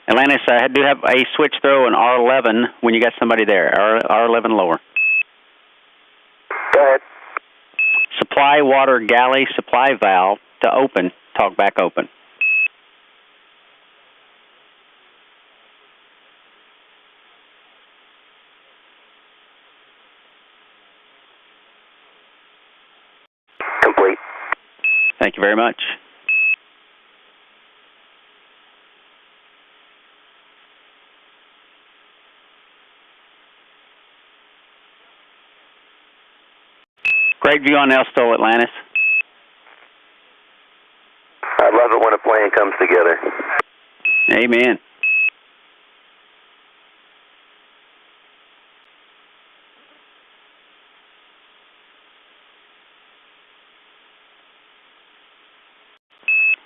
Atlantis, I do have a switch throw in R11 when you got somebody there, R11 lower. Go ahead. Supply water galley supply valve to open, talk back open. Complete. Thank you very much. Great view on Elstow, Atlantis. I love it when a plan comes together. Amen.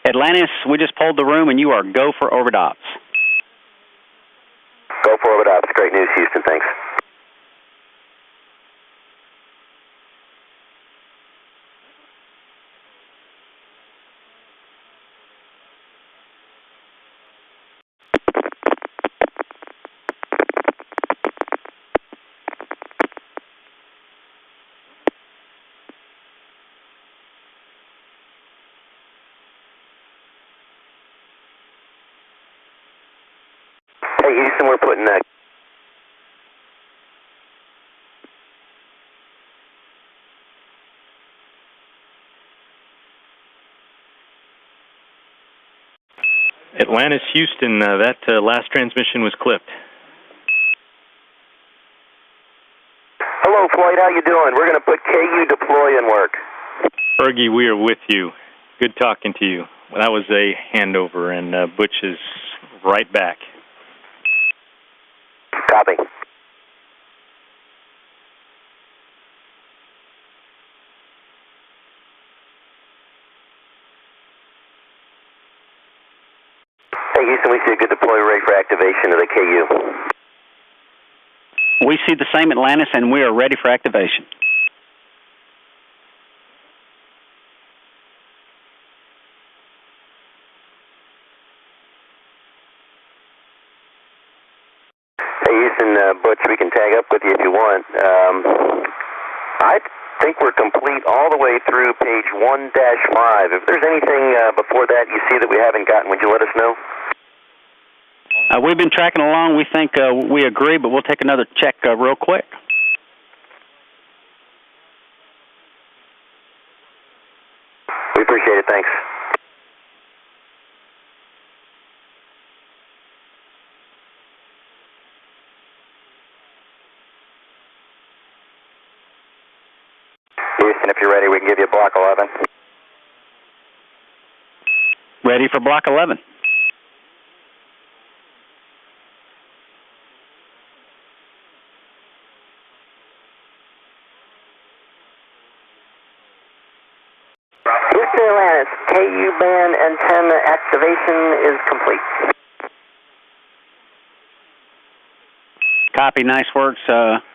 Atlantis, we just pulled the room and you are go for orbit ops. Go for orbit ops. Great news, Houston. Thanks. Hey, Houston, we're putting that. Atlantis, Houston, that last transmission was clipped. Hello, Floyd. How you doing? We're going to put KU deploy in work. Fergie, we are with you. Good talking to you. That was a handover, and Butch is right back. Copy. Hey, Houston, we see a good deploy rate for activation of the KU. We see the same, Atlantis, and we are ready for activation. Hey, Houston, Butch, we can tag up with you if you want. I think we're complete all the way through page 1-5. If there's anything before that you see that we haven't gotten, would you let us know? We've been tracking along. We think we agree, but we'll take another check real quick. We appreciate it. Thanks. Houston, if you're ready, we can give you block 11. Ready for block 11. Houston, Atlantis, KU band antenna activation is complete. Copy. Nice work.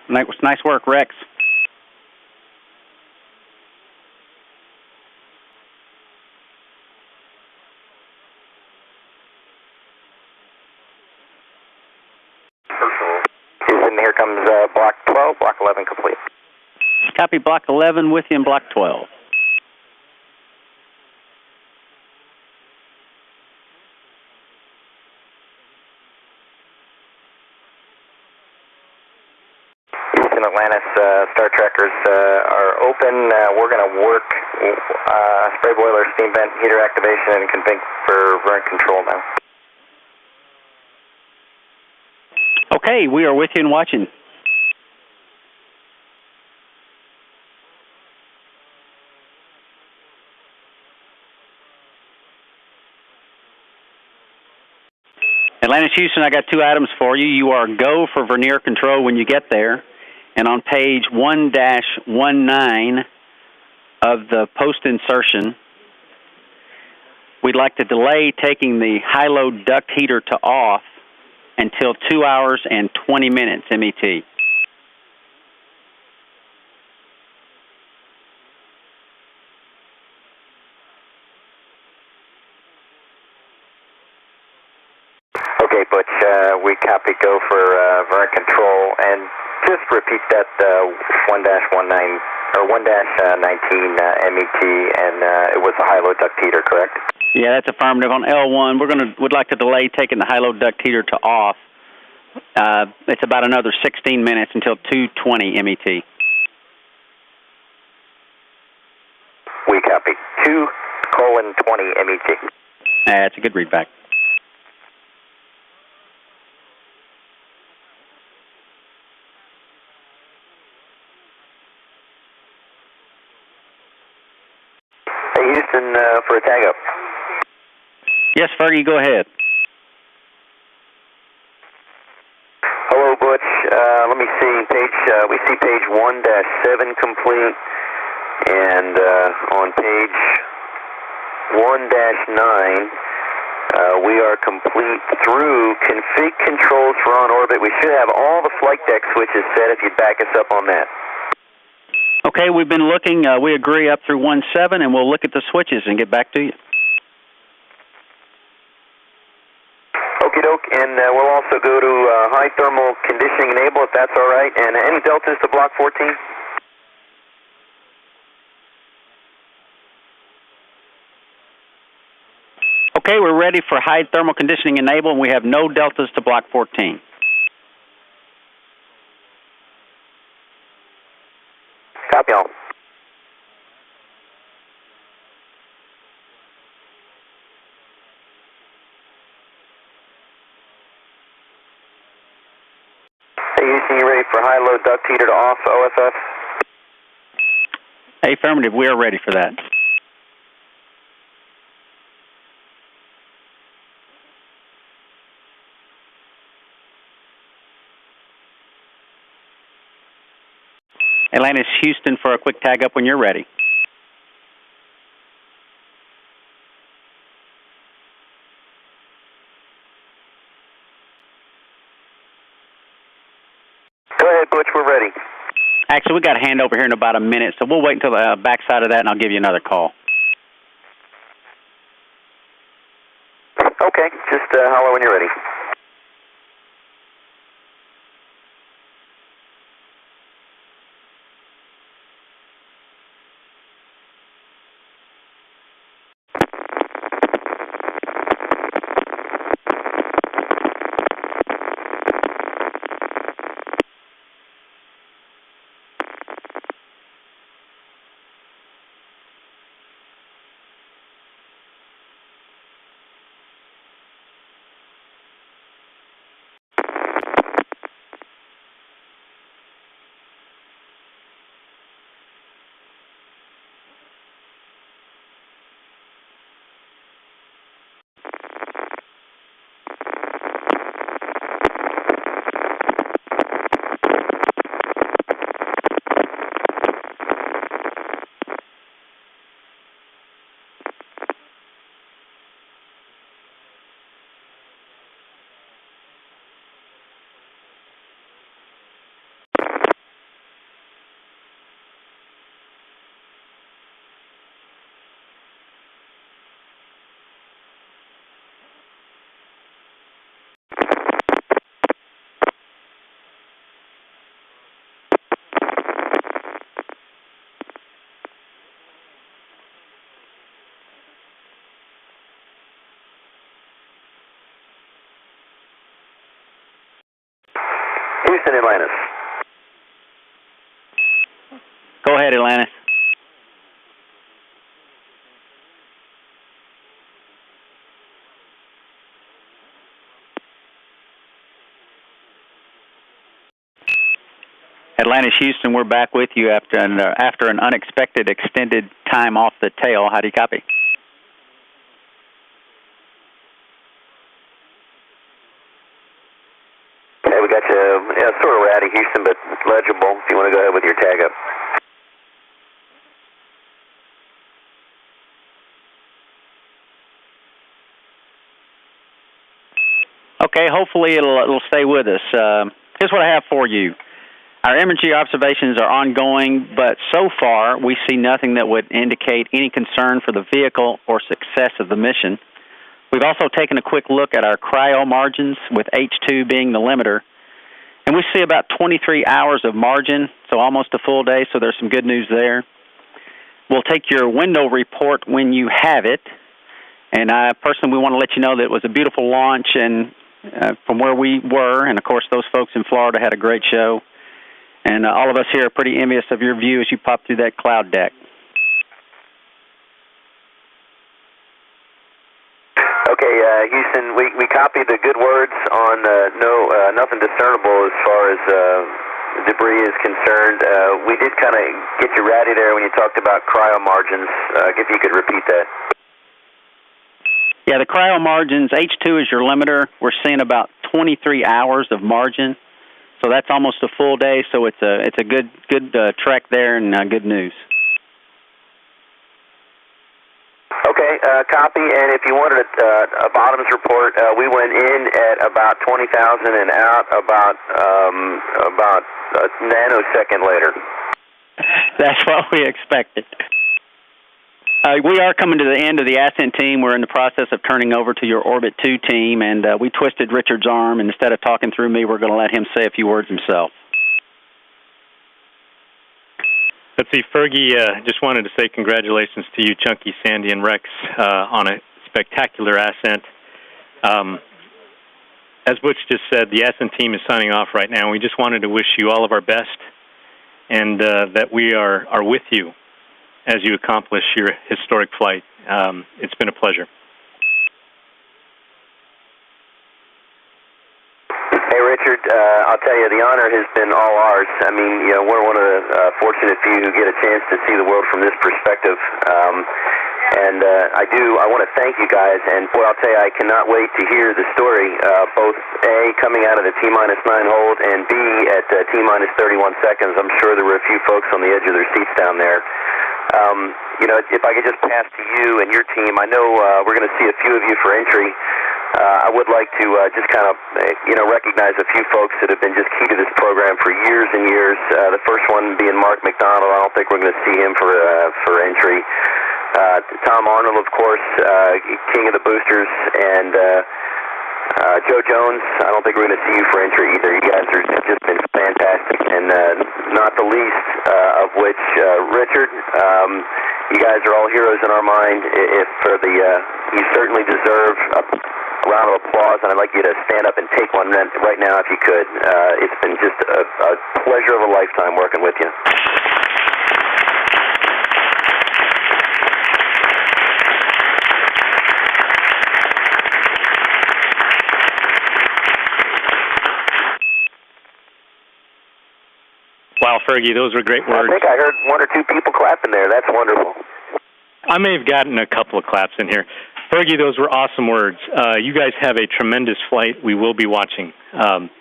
Nice work, Rex. Houston, here comes block 12, block 11 complete. Copy. Block 11 with you in block 12. Houston, Atlantis, Star Trekkers are open. We're going to work spray boiler, steam vent, heater activation, and config for burn control now. Okay, we are with you and watching. Atlantis, Houston, I got two items for you. You are go for vernier control when you get there. And on page 1-19 of the post insertion, we'd like to delay taking the high-load duct heater to off until 2 hours and 20 minutes, MET. Okay, Butch. We copy go for Verneur Control, and just repeat that 1-19 or 1-19 MET, and it was a high-low duct heater, correct? Yeah, that's affirmative. On L1, would like to delay taking the high-low duct heater to off. It's about another 16 minutes until 2:20 MET. We copy 2:20 MET. That's a good readback. Hey, Houston, for a tag up. Yes, Fergie, go ahead. Hello, Butch. Let me see. We see page 1-7 complete, and on page 1-9, we are complete through config controls for on orbit. We should have all the flight deck switches set if you'd back us up on that. Okay, we've been looking. We agree up through 1-7, and we'll look at the switches and get back to you. Okie doke, and we'll also go to high thermal conditioning enable if that's all right. And any deltas to block 14? Okay, we're ready for high thermal conditioning enable, and we have no deltas to block 14. Copy all. Hey, Houston, you ready for high-low duct heater to off OFF? Affirmative, we are ready for that. Atlantis Houston for a quick tag up when you're ready. Go ahead, Butch, we're ready. Actually, we got a handover here in about a minute, so we'll wait until the backside of that, and I'll give you another call. Okay, just holler when you're ready. Houston, Atlantis. Go ahead, Atlantis. Atlantis Houston, we're back with you after an unexpected extended time off the tail. How do you copy? Hey, we got you sort of ratty, Houston, but legible if you want to go ahead with your tag up. Okay, hopefully it'll stay with us. Here's what I have for you. Our imagery observations are ongoing, but so far we see nothing that would indicate any concern for the vehicle or success of the mission. We've also taken a quick look at our cryo margins, with H2 being the limiter. And we see about 23 hours of margin, so almost a full day, so there's some good news there. We'll take your window report when you have it. And personally, we want to let you know that it was a beautiful launch, and from where we were, and of course those folks in Florida had a great show. And all of us here are pretty envious of your view as you pop through that cloud deck. Okay, Houston, we copied the good words on nothing discernible as far as debris is concerned. We did kind of get you ratty there when you talked about cryo margins. If you could repeat that. Yeah, the cryo margins, H2 is your limiter. We're seeing about 23 hours of margin, so that's almost a full day. So it's a good trek there, and good news. Okay, copy. And if you wanted a bottoms report, we went in at about 20,000 and out about a nanosecond later. That's what we expected. We are coming to the end of the Ascent team. We're in the process of turning over to your Orbit 2 team, and we twisted Richard's arm, and instead of talking through me, we're going to let him say a few words himself. Let's see, Fergie, just wanted to say congratulations to you, Chunky, Sandy, and Rex on a spectacular Ascent. As Butch just said, the Ascent team is signing off right now. We just wanted to wish you all of our best, and that we are with you as you accomplish your historic flight. It's been a pleasure. Hey, Richard, I'll tell you, the honor has been all ours. I mean, we're one of the fortunate few who get a chance to see the world from this perspective. I want to thank you guys, and boy, I'll tell you, I cannot wait to hear the story, both A, coming out of the T-minus 9 hold, and B, at T-minus 31 seconds. I'm sure there were a few folks on the edge of their seats down there. If I could just pass to you and your team, I know we're going to see a few of you for entry. I would like to just kind of, recognize a few folks that have been just key to this program for years and years. The first one being Mark McDonald. I don't think we're going to see him for entry. Tom Arnold, of course, king of the boosters, and Joe Jones. I don't think we're going to see you for entry either. You guys have just been fantastic, and not the least of which, Richard. You guys are all heroes in our mind. You certainly deserve a round of applause, and I'd like you to stand up and take one right now if you could. It's been just a pleasure of a lifetime working with you. Wow, Fergie, those were great words. I think I heard one or two people clapping there. That's wonderful. I may have gotten a couple of claps in here. Fergie, those were awesome words. You guys have a tremendous flight. We will be watching.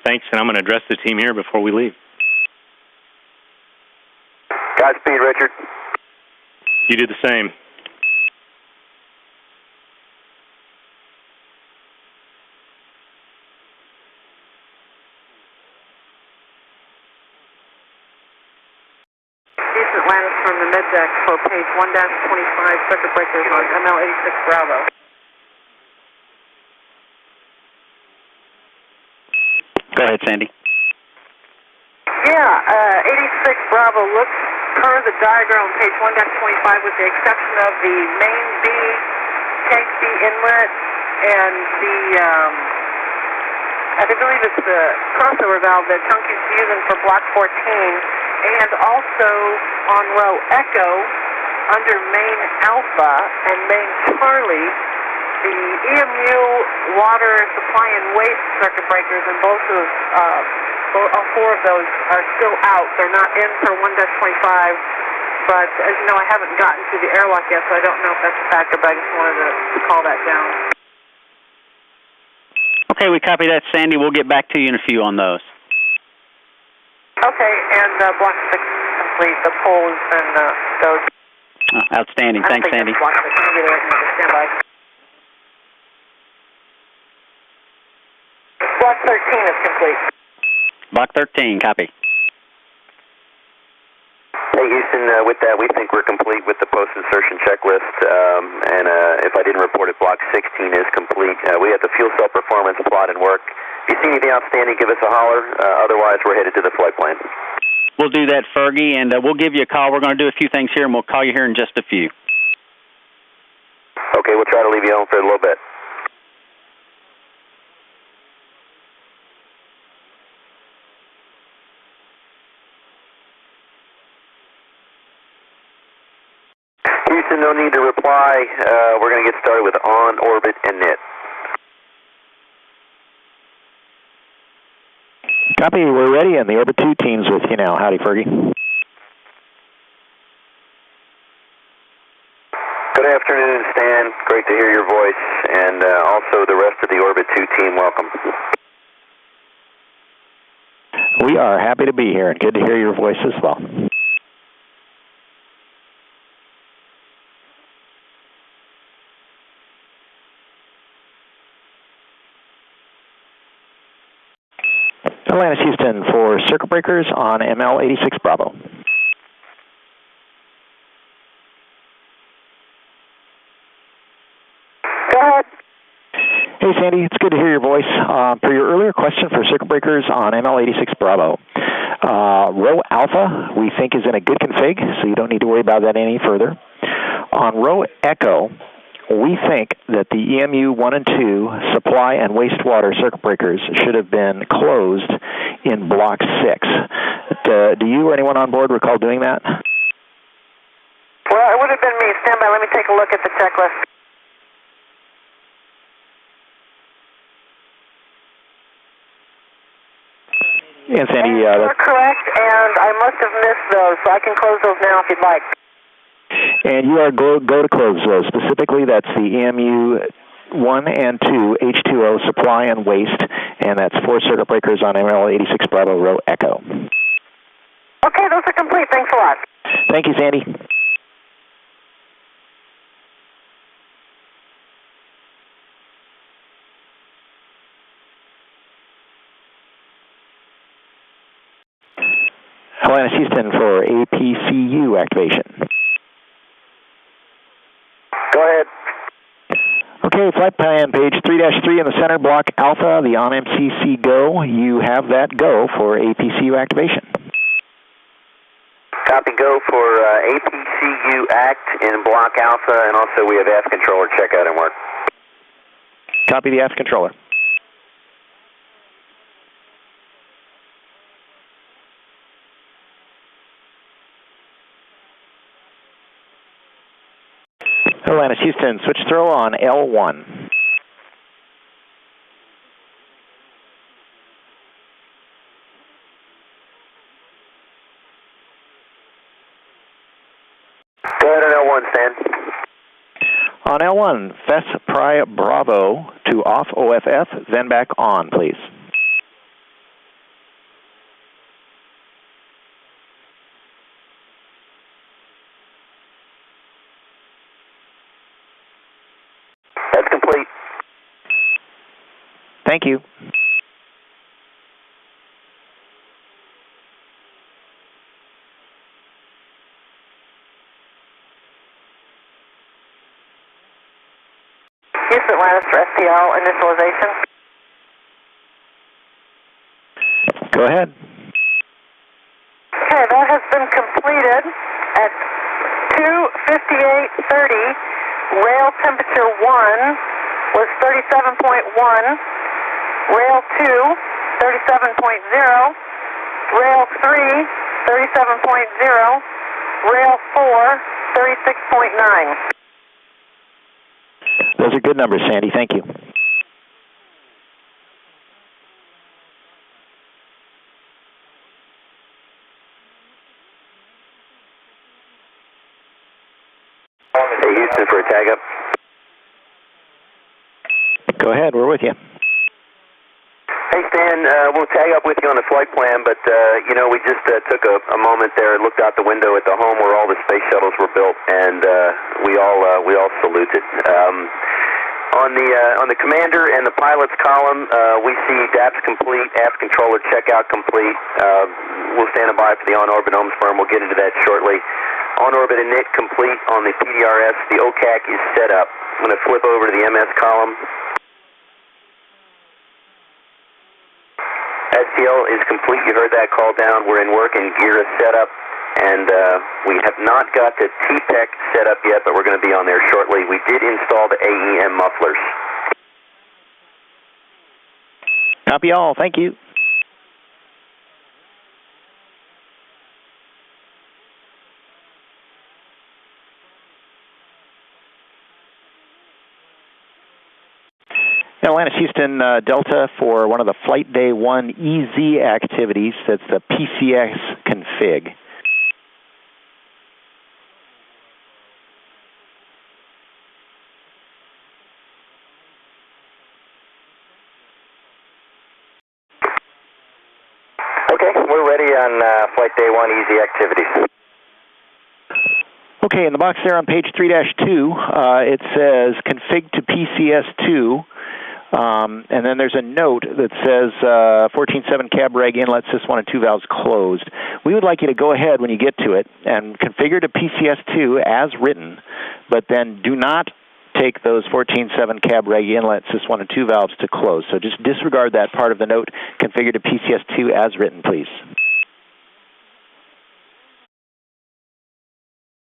Thanks, and I'm going to address the team here before we leave. Godspeed, Richard. You do the same. Atlantis from the mid-deck for page 1-25, circuit breakers on ML86 Bravo. Go ahead, Sandy. Yeah, 86 Bravo looks per the diagram on page 1-25 with the exception of the main B, tank B inlet, and the, I believe it's the crossover valve that Chunky's using for block 14. And also on row Echo, under main Alpha and main Charlie, the EMU water supply and waste circuit breakers, and all four of those are still out. They're not in for 1-25, but as you know, I haven't gotten to the airlock yet, so I don't know if that's a factor, but I just wanted to call that down. Okay, we copy that, Sandy. We'll get back to you in a few on those. Okay, and block 6 complete. The poll has been stowed. Oh, outstanding. Thanks, Sandy. Block 6. I'll get it right now. Stand by. Block 13 is complete. Block 13, copy. Hey, Houston, with that, we think we're complete with the post-insertion checklist, and if I didn't report it, block Block 16 is complete. We have the fuel cell performance plot and work. If you see anything outstanding, give us a holler. Otherwise, we're headed to the flight plan. We'll do that, Fergie, and we'll give you a call. We're going to do a few things here, and we'll call you here in just a few. Okay, we'll try to leave you home for a little bit. Houston, no need to reply. We're going to get started with on orbit and NIT. Copy, we're ready, and the Orbit 2 team's with you now. Howdy, Fergie. Good afternoon, Stan. Great to hear your voice, and also the rest of the Orbit 2 team, welcome. We are happy to be here, and good to hear your voice as well. Atlantis Houston for circuit breakers on ML86 Bravo. Go ahead. Hey Sandy, it's good to hear your voice. For your earlier question for circuit breakers on ML86 Bravo, row alpha we think is in a good config, so you don't need to worry about that any further. On row echo, we think that the EMU 1 and 2 supply and wastewater circuit breakers should have been closed in block 6. Do you or anyone on board recall doing that? Well, it would have been me. Stand by. Let me take a look at the checklist. And Sandy, you're correct, and I must have missed those, so I can close those now if you'd like. And you are go to close those. Specifically, that's the EMU 1 and 2 H2O supply and waste, and that's 4 circuit breakers on ML86 Bravo row echo. Okay, those are complete. Thanks a lot. Thank you, Sandy. Atlantis Houston for APCU activation. Go ahead. Okay, flight plan page 3-3 in the center block alpha, the on MCC go. You have that go for APCU activation. Copy, go for APCU act in block alpha, and also we have aft controller checkout and work. Copy the aft controller. Atlantis Houston, switch throw on L1. Go ahead on L1, Stan. On L1, FES Pry Bravo to off OFF, then back on, please. That's complete. Thank you. Houston Atlantis for STL initialization. Go ahead. Okay, that has been completed at 2:58:30. Rail temperature 1 was 37.1. Rail 2, 37.0. Rail 3, 37.0. Rail 4, 36.9. Those are good numbers, Sandy. Thank you. Hey, Houston for a tag up. Go ahead, we're with you. Hey, Stan, we'll tag up with you on the flight plan, but, you know, we just took a moment there and looked out the window at the home where all the space shuttles were built, and we all saluted. On the commander and the pilot's column, we see DAPS complete, aft controller checkout complete. We'll stand by for the on-orbit OMS firm. We'll get into that shortly. On-orbit and NIT complete on the PDRS. The OCAC is set up. I'm going to flip over to the MS column. STL is complete. You heard that call down. We're in work and gear is set up. And we have not got the T-PEC set up yet, but we're going to be on there shortly. We did install the AEM mufflers. Copy all. Thank you. Atlantis Houston Delta for one of the Flight Day 1 EZ activities. That's the PCS config. Okay, we're ready on Flight Day 1 EZ activities. Okay, in the box there on page 3-2, it says config to PCS2. And then there's a note that says 14.7 cab reg inlet sys1 and 2 valves closed. We would like you to go ahead when you get to it and configure to PCS2 as written, but then do not take those 14.7 cab reg inlet sys1 and 2 valves to close. So just disregard that part of the note, configure to PCS2 as written, please.